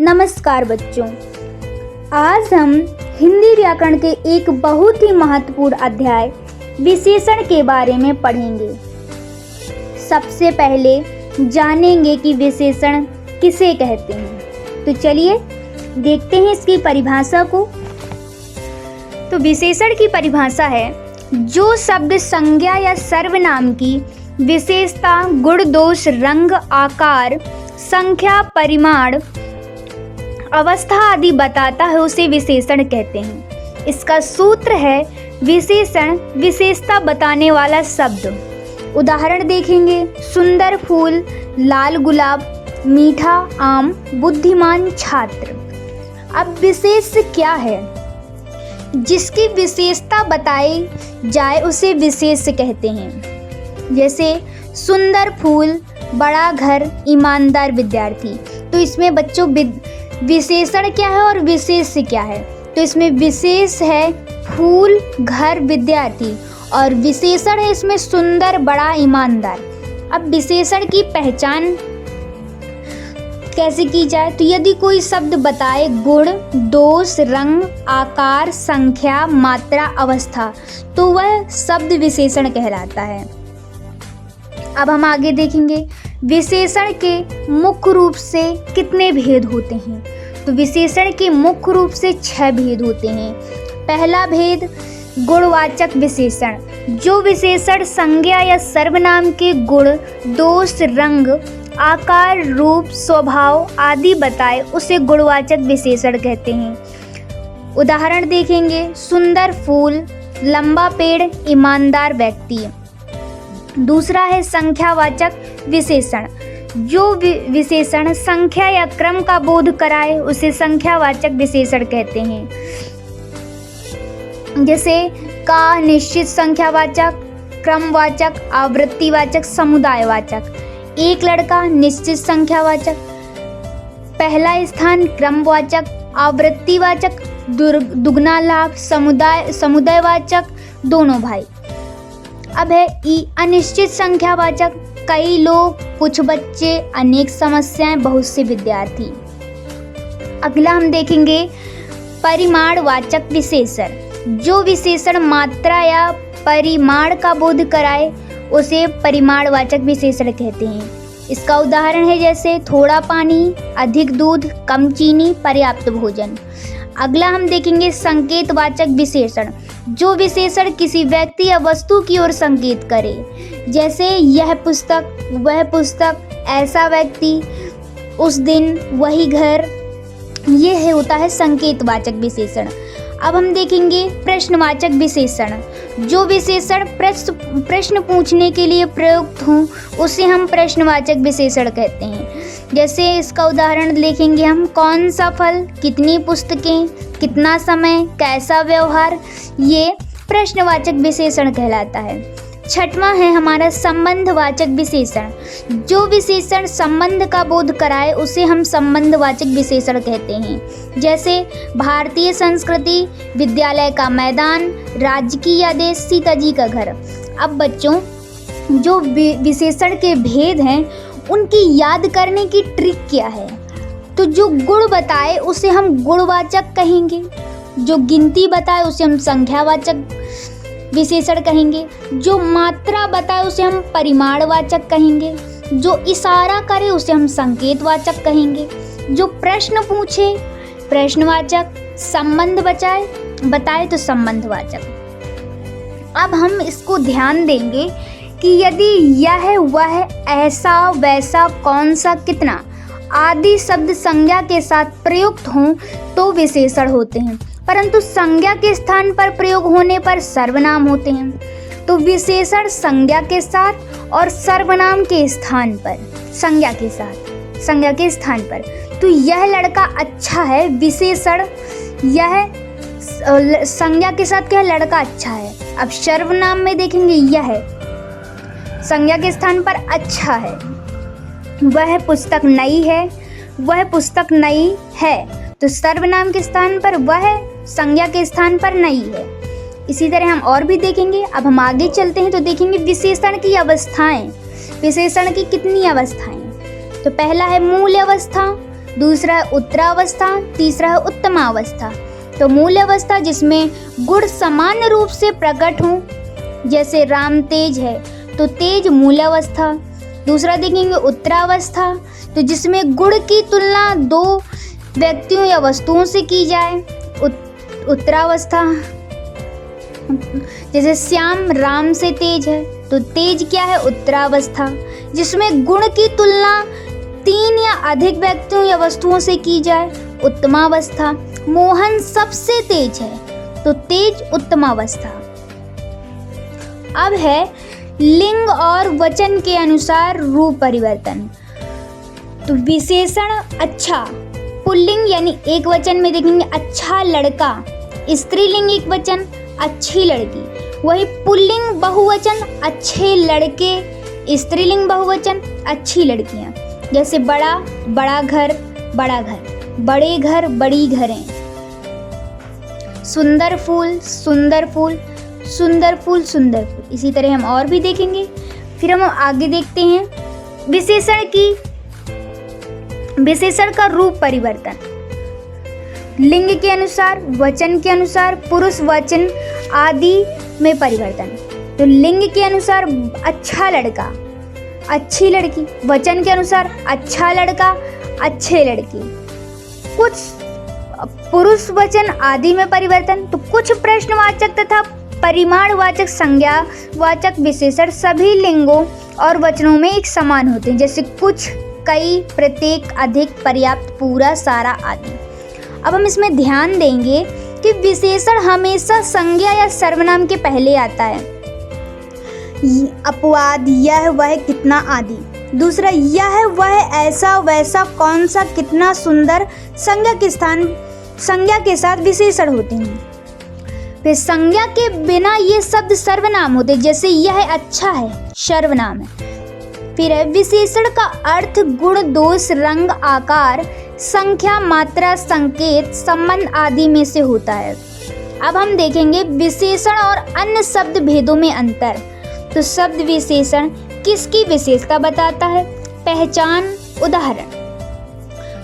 नमस्कार बच्चों, आज हम हिंदी व्याकरण के एक बहुत ही महत्वपूर्ण अध्याय विशेषण के बारे में पढ़ेंगे। सबसे पहले जानेंगे कि विशेषण किसे कहते हैं। तो चलिए देखते हैं इसकी परिभाषा को। तो विशेषण की परिभाषा है जो शब्द संज्ञा या सर्वनाम की विशेषता, गुण, दोष, रंग, आकार, संख्या, परिमाण, अवस्था आदि बताता है उसे विशेषण कहते हैं। इसका सूत्र है विशेषण विशेषता बताने वाला शब्द। उदाहरण देखेंगे, सुंदर फूल, लाल गुलाब, मीठा आम, बुद्धिमान छात्र। अब विशेष क्या है? जिसकी विशेषता बताई जाए उसे विशेष कहते हैं। जैसे सुंदर फूल, बड़ा घर, ईमानदार विद्यार्थी। तो इसमें बच्चों विशेषण क्या है और विशेष क्या है? तो इसमें विशेष है फूल, घर, विद्यार्थी, और विशेषण है इसमें सुंदर, बड़ा, ईमानदार। अब विशेषण की पहचान कैसे की जाए? तो यदि कोई शब्द बताए गुण, दोष, रंग, आकार, संख्या, मात्रा, अवस्था, तो वह शब्द विशेषण कहलाता है। अब हम आगे देखेंगे विशेषण के मुख्य रूप से कितने भेद होते हैं। तो विशेषण के मुख्य रूप से 6 भेद होते हैं। पहला भेद गुणवाचक विशेषण। जो विशेषण संज्ञा या सर्वनाम के गुण, दोष, रंग, आकार, रूप, स्वभाव आदि बताए उसे गुणवाचक विशेषण कहते हैं। उदाहरण देखेंगे, सुंदर फूल, लंबा पेड़, ईमानदार व्यक्ति। दूसरा है संख्यावाचक विशेषण। जो विशेषण संख्या या क्रम का बोध कराए उसे संख्यावाचक विशेषण कहते हैं। जैसे का, निश्चित संख्यावाचक, क्रमवाचक, आवृत्तिवाचक, समुदायवाचक। एक लड़का निश्चित संख्यावाचक, पहला स्थान क्रमवाचक, आवृत्तिवाचक, दुगना लाभ, समुदायवाचक, दोनों भाई। अब है अनिश्चित संख्यावाचक, कई लोग, कुछ बच्चे, अनेक समस्याएं, बहुत से विद्यार्थी। अगला हम देखेंगे परिमाणवाचक विशेषण। जो विशेषण मात्रा या परिमाण का बोध कराए उसे परिमाणवाचक विशेषण कहते हैं। इसका उदाहरण है जैसे थोड़ा पानी, अधिक दूध, कम चीनी, पर्याप्त भोजन। अगला हम देखेंगे संकेतवाचक विशेषण। जो विशेषण किसी व्यक्ति या वस्तु की ओर संकेत करे, जैसे यह पुस्तक, वह पुस्तक, ऐसा व्यक्ति, उस दिन, वही घर। यह होता है संकेतवाचक विशेषण। अब हम देखेंगे प्रश्नवाचक विशेषण। जो विशेषण प्रश्न पूछने के लिए प्रयुक्त हों उसे हम प्रश्नवाचक विशेषण कहते हैं। जैसे इसका उदाहरण देखेंगे हम, कौन सा फल, कितनी पुस्तकें, कितना समय, कैसा व्यवहार। ये प्रश्नवाचक विशेषण कहलाता है। छठवां है हमारा संबंधवाचक विशेषण। जो विशेषण संबंध का बोध कराए उसे हम संबंधवाचक विशेषण कहते हैं। जैसे भारतीय संस्कृति, विद्यालय का मैदान, राज्य की आदेश, सीता जी का घर। अब बच्चों जो विशेषण के भेद हैं उनकी याद करने की ट्रिक क्या है? तो जो गुण बताए उसे हम गुणवाचक कहेंगे, जो गिनती बताए उसे हम संख्यावाचक विशेषण कहेंगे, जो मात्रा बताए उसे हम परिमाणवाचक कहेंगे, जो इशारा करे उसे हम संकेतवाचक कहेंगे, जो प्रश्न पूछे प्रश्नवाचक, संबंध बताए तो संबंधवाचक। अब हम इसको ध्यान देंगे कि यदि यह, वह, ऐसा, वैसा, कौन सा, कितना आदि शब्द संज्ञा के साथ प्रयुक्त हों तो विशेषण होते हैं, परंतु संज्ञा के स्थान पर प्रयोग होने पर सर्वनाम होते हैं। तो विशेषण संज्ञा के साथ और सर्वनाम के स्थान पर, संज्ञा के स्थान पर। तो यह लड़का अच्छा है, विशेषण यह संज्ञा के साथ क्या, लड़का अच्छा है। अब सर्वनाम में देखेंगे यह संज्ञा के स्थान पर अच्छा है, वह पुस्तक नई है, वह पुस्तक नई है। तो सर्वनाम के स्थान पर वह, संज्ञा के स्थान पर नई है। इसी तरह हम और भी देखेंगे। अब हम आगे चलते हैं तो देखेंगे विशेषण की अवस्थाएं। विशेषण की कितनी अवस्थाएं? तो पहला है मूल अवस्था, दूसरा है उत्तरावस्था, तीसरा है उत्तमावस्था। तो मूल अवस्था जिसमें गुण सामान्य रूप से प्रकट हों, जैसे राम तेज है तो तेज मूल अवस्था। दूसरा देखेंगे उत्तरावस्था, तो जिसमें गुण की तुलना दो व्यक्तियों या वस्तुओं से की जाए, उत्तरावस्था। जैसे श्याम राम से तेज है तो तेज क्या है, उत्तरावस्था। जिसमें गुण की तुलना 3 या अधिक व्यक्तियों या वस्तुओं से की जाए, उत्तमावस्था। मोहन सबसे तेज है तो तेज उत्तमावस्था। अब है लिंग और वचन के अनुसार रूप परिवर्तन। तो विशेषण अच्छा, पुल्लिंग यानी एक वचन में देखेंगे अच्छा लड़का, स्त्रीलिंग एक वचन अच्छी लड़की। वही पुल्लिंग बहुवचन अच्छे लड़के, स्त्रीलिंग बहुवचन अच्छी लड़कियां। जैसे बड़ा, बड़ा घर, बड़ा घर, बड़े घर, बड़ी घरें। सुंदर फूल, सुंदर फूल, सुंदर फूल, सुंदर फूल। इसी तरह हम और भी देखेंगे। फिर हम आगे देखते हैं विशेषण का रूप परिवर्तन। लिंग के अनुसार, वचन के अनुसार, पुरुष वचन आदि में परिवर्तन। तो लिंग के अनुसार अच्छा लड़का, अच्छी लड़की। वचन के अनुसार अच्छा लड़का, अच्छे लड़की। कुछ पुरुष वचन आदि में परिवर्तन। तो कुछ प्रश्नवाचक तथा परिमाणवाचक संज्ञावाचक विशेषण सभी लिंगों और वचनों में एक समान होते हैं, जैसे कुछ, कई, प्रत्येक, अधिक, पर्याप्त, पूरा, सारा आदि। अब हम इसमें ध्यान देंगे कि विशेषण हमेशा संज्ञा या सर्वनाम के पहले आता है। अपवाद, यह, वह, कितना आदि। दूसरा, यह, वह, ऐसा, वैसा, कौन सा, कितना, सुंदर संज्ञा के साथ विशेषण होते हैं। फिर संज्ञा के बिना ये शब्द सर्वनाम होते, जैसे यह अच्छा है, सर्वनाम है। फिर है विशेषण का अर्थ गुण, दोष, रंग, आकार, संख्या, मात्रा, संकेत, संबंध आदि में से होता है। अब हम देखेंगे विशेषण और अन्य शब्द भेदों में अंतर। तो शब्द विशेषण किसकी विशेषता बताता है? पहचान, उदाहरण।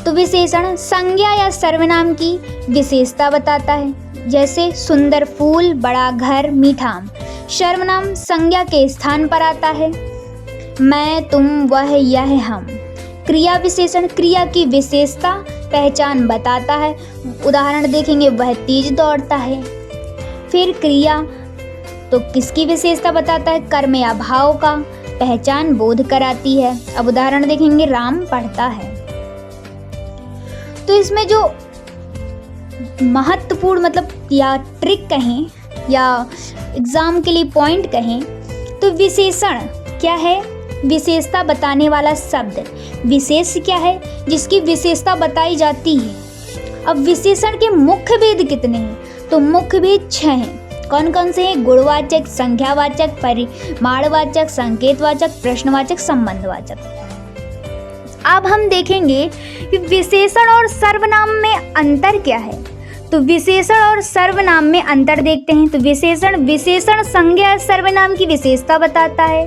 तो विशेषण संज्ञा या सर्वनाम की विशेषता बताता है, जैसे सुंदर फूल, बड़ा घर, मीठा आम। सर्वनाम संज्ञा के स्थान पर आता है, मैं, तुम, वह, यह, हम। क्रिया विशेषण क्रिया की विशेषता पहचान बताता है, उदाहरण देखेंगे, वह तेज दौड़ता है। फिर क्रिया तो किसकी विशेषता बताता है? कर्म या भाव का, पहचान बोध कराती है। अब उदाहरण देखेंगे, राम पढ़ता है। तो इसमें जो महत्वपूर्ण मतलब या ट्रिक कहें या एग्जाम के लिए पॉइंट कहें, तो विशेषण क्या है? विशेषता बताने वाला शब्द। विशेष क्या है? जिसकी विशेषता बताई जाती है। अब विशेषण के मुख्य भेद कितने हैं? तो मुख्य भेद 6 हैं। कौन कौन से हैं? गुणवाचक, संख्यावाचक, परिमाणवाचक, संकेतवाचक, प्रश्नवाचक, संबंधवाचक। अब हम देखेंगे कि विशेषण और सर्वनाम में अंतर क्या है। तो विशेषण और सर्वनाम में अंतर देखते हैं। तो विशेषण संज्ञा सर्वनाम की विशेषता बताता है,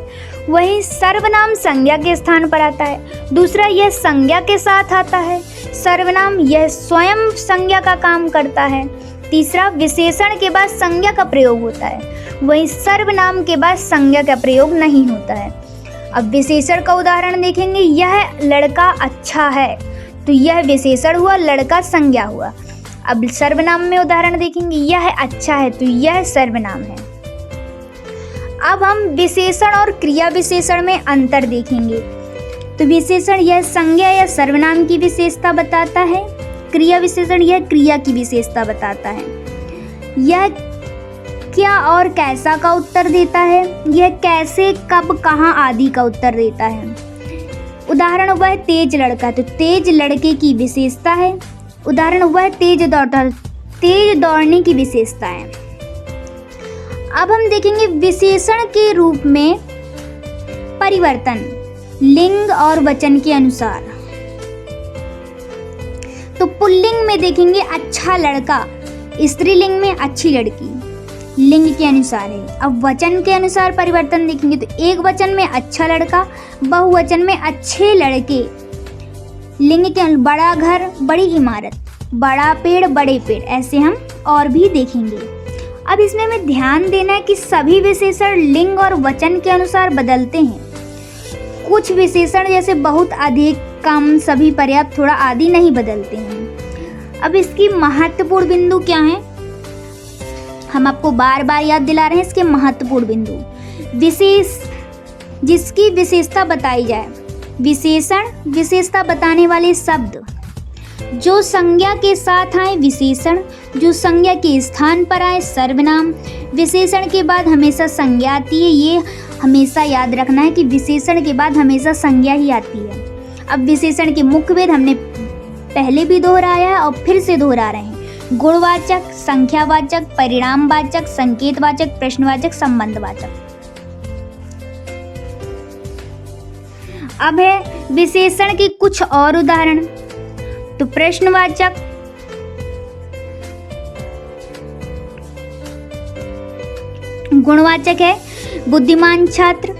वहीं सर्वनाम संज्ञा के स्थान पर आता है। दूसरा, यह संज्ञा के साथ आता है। सर्वनाम यह स्वयं संज्ञा का काम करता है। तीसरा, विशेषण के बाद संज्ञा का प्रयोग होता है, वहीं सर्वनाम के बाद संज्ञा का प्रयोग नहीं होता है। अब विशेषण का उदाहरण देखेंगे, यह लड़का अच्छा है, तो यह विशेषण हुआ, लड़का संज्ञा हुआ। अब सर्वनाम में उदाहरण देखेंगे, यह अच्छा है, तो यह सर्वनाम है। अब हम विशेषण और क्रिया विशेषण में अंतर देखेंगे। तो विशेषण यह संज्ञा या सर्वनाम की विशेषता बताता है, क्रिया विशेषण यह क्रिया की विशेषता बताता है। यह क्या और कैसा का उत्तर देता है, यह कैसे, कब, कहाँ आदि का उत्तर देता है। उदाहरण, वह तेज लड़का, तो तेज लड़के की विशेषता है। उदाहरण, वह तेज दौड़ता, तेज दौड़ने की विशेषता है। अब हम देखेंगे विशेषण के रूप में परिवर्तन लिंग और वचन के अनुसार। तो पुल्लिंग में देखेंगे अच्छा लड़का, स्त्रीलिंग में अच्छी लड़की, लिंग के अनुसार है। अब वचन के अनुसार परिवर्तन देखेंगे, तो एक वचन में अच्छा लड़का, बहुवचन में अच्छे लड़के, लिंग के बड़ा घर, बड़ी इमारत, बड़ा पेड़, बड़े पेड़, ऐसे हम और भी देखेंगे। अब इसमें हमें ध्यान देना है कि सभी विशेषण लिंग और वचन के अनुसार बदलते हैं। कुछ विशेषण जैसे बहुत, अधिक, कम, सभी, पर्याप्त, थोड़ा आदि नहीं बदलते हैं। अब इसकी महत्वपूर्ण बिंदु क्या है, हम आपको बार बार याद दिला रहे हैं इसके महत्वपूर्ण बिंदु। जिसकी विशेषता बताई जाए, विशेषण, विशेषता बताने वाले शब्द जो संज्ञा के साथ आए विशेषण, जो संज्ञा के स्थान पर आए सर्वनाम। विशेषण के बाद हमेशा संज्ञा आती है, ये हमेशा याद रखना है कि विशेषण के बाद हमेशा संज्ञा ही आती है। अब विशेषण के मुख्य भेद हमने पहले भी दोहराया है और फिर से दोहरा रहे हैं। गुणवाचक, संख्यावाचक, परिणामवाचक, संकेतवाचक, प्रश्नवाचक, संबंधवाचक। अब है विशेषण के कुछ और उदाहरण। तो प्रश्नवाचक, गुणवाचक है बुद्धिमान छात्र,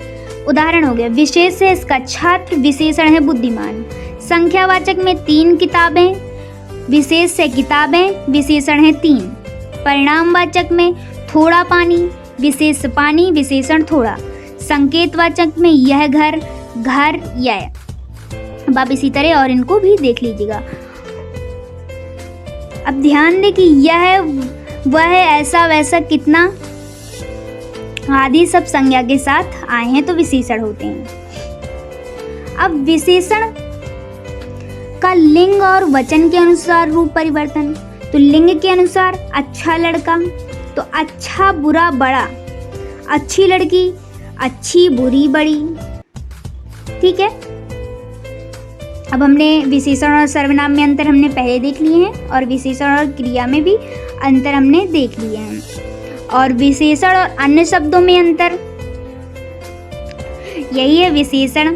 उदाहरण हो गया। विशेष है इसका छात्र, विशेषण है बुद्धिमान। संख्यावाचक में 3 किताबें, विशेष है किताबें, विशेषण है 3। परिणामवाचक में थोड़ा पानी, विशेष पानी, विशेषण थोड़ा। संकेतवाचक में यह घर, घर, यह। अब आप इसी तरह और इनको भी देख लीजिएगा। अब ध्यान दें कि यह, वह, ऐसा, वैसा, कितना आदि सब संज्ञा के साथ आए हैं तो विशेषण होते हैं। अब विशेषण का लिंग और वचन के अनुसार रूप परिवर्तन। तो लिंग के अनुसार अच्छा लड़का, तो अच्छा, बुरा, बड़ा। अच्छी लड़की, अच्छी, बुरी, बड़ी। ठीक है। अब हमने विशेषण और सर्वनाम में अंतर हमने पहले देख लिए हैं और विशेषण और क्रिया में भी अंतर हमने देख लिए हैं। और विशेषण और अन्य शब्दों में अंतर यही है, विशेषण,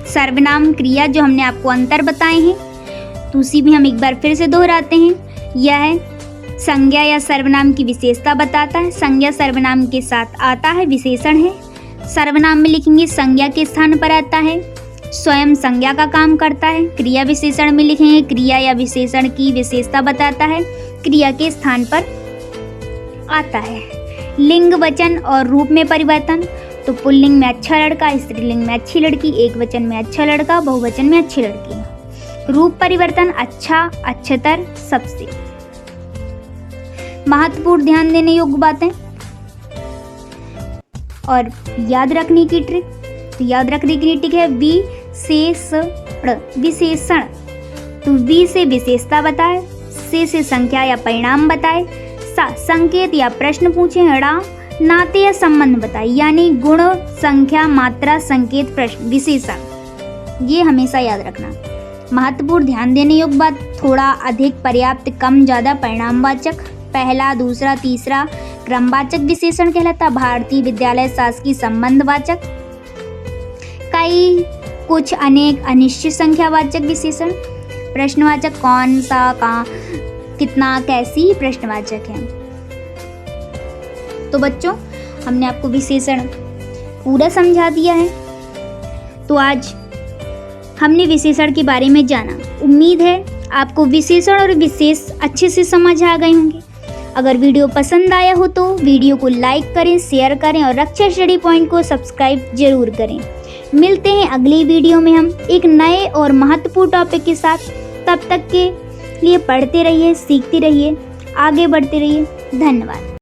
सर्वनाम, क्रिया जो हमने आपको अंतर बताए हैं। तो उसी भी हम एक बार फिर से दोहराते हैं। यह संज्ञा या सर्वनाम की विशेषता बताता है, संज्ञा सर्वनाम के साथ आता है, विशेषण है। सर्वनाम में लिखेंगे संज्ञा के स्थान पर आता है, स्वयं संज्ञा का काम करता है। क्रिया विशेषण में लिखेंगे क्रिया या विशेषण की विशेषता बताता है, क्रिया के स्थान पर आता है। लिंग, वचन और रूप में परिवर्तन। तो पुल्लिंग में अच्छा लड़का, स्त्रीलिंग में अच्छी लड़की, एक वचन में अच्छा लड़का, बहुवचन में अच्छी लड़की। रूप परिवर्तन अच्छा, अच्छतर, सबसे। महत्वपूर्ण ध्यान देने योग्य बातें और याद रखने की ट्रिक। तो याद रखने की ट्रिक है विशेषण, विशेषण। तो वि से विशेषता बताए, से संख्या या परिणाम बताए, संकेत या प्रश्न पूछे, ड़ा नाते या संबंध बताए, यानी गुण, संख्या, मात्रा, संकेत, प्रश्न, विशेषण। ये हमेशा याद रखना। महत्वपूर्ण ध्यान देने योग्य बात, थोड़ा, अधिक, पर्याप्त, कम, ज़्यादा, परिणामवाचक, पहला, दूसरा, तीसरा, क्रमवाचक विशेषण कहलाता। भारतीय विद्यालय, शासकीय, संबंधवाचक। कई, कुछ, अनेक, अनिश्चित संख्यावाचक विशेषण। प्रश्नवाचक कौन सा, कहाँ, कितना, कैसी, प्रश्नवाचक है। तो बच्चों, हमने आपको विशेषण पूरा समझा दिया है। तो आज हमने विशेषण के बारे में जाना। उम्मीद है आपको विशेषण और विशेष अच्छे से समझ आ गए होंगे। अगर वीडियो पसंद आया हो तो वीडियो को लाइक करें, शेयर करें और रक्षा स्टडी पॉइंट को सब्सक्राइब जरूर करें। मिलते हैं अगली वीडियो में हम एक नए और महत्वपूर्ण टॉपिक के साथ। तब तक के लिए पढ़ते रहिए, सीखते रहिए, आगे बढ़ते रहिए। धन्यवाद।